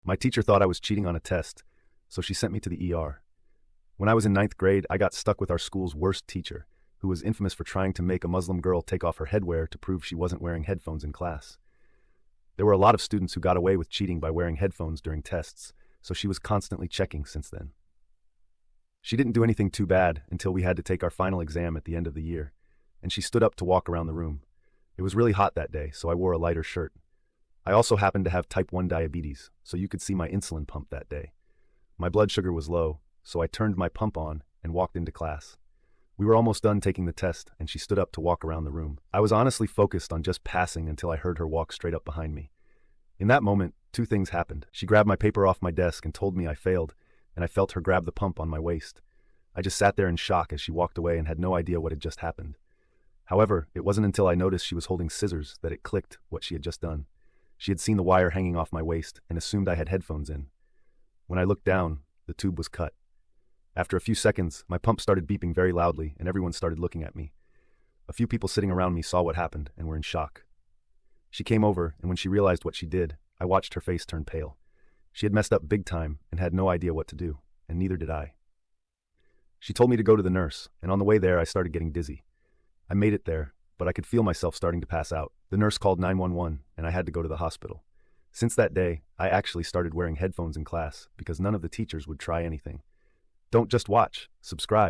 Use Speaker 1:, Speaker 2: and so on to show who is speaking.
Speaker 1: My teacher thought I was cheating on a test, so she sent me to the ER. When I was in ninth grade, I got stuck with our school's worst teacher, who was infamous for trying to make a Muslim girl take off her headwear to prove she wasn't wearing headphones in class. There were a lot of students who got away with cheating by wearing headphones during tests, so she was constantly checking since then. She didn't do anything too bad until we had to take our final exam at the end of the year, and she stood up to walk around the room. It was really hot that day, so I wore a lighter shirt. I also happened to have type 1 diabetes, so you could see my insulin pump that day. My blood sugar was low, so I turned my pump on and walked into class. We were almost done taking the test, and she stood up to walk around the room. I was honestly focused on just passing until I heard her walk straight up behind me. In that moment, two things happened. She grabbed my paper off my desk and told me I failed, and I felt her grab the pump on my waist. I just sat there in shock as she walked away and had no idea what had just happened. However, it wasn't until I noticed she was holding scissors that it clicked what she had just done. She had seen the wire hanging off my waist and assumed I had headphones in. When I looked down, the tube was cut. After a few seconds, my pump started beeping very loudly and everyone started looking at me. A few people sitting around me saw what happened and were in shock. She came over, and when she realized what she did, I watched her face turn pale. She had messed up big time and had no idea what to do, and neither did I. She told me to go to the nurse, and on the way there I started getting dizzy. I made it there, but I could feel myself starting to pass out. The nurse called 911, and I had to go to the hospital. Since that day, I actually started wearing headphones in class because none of the teachers would try anything. Don't just watch, subscribe.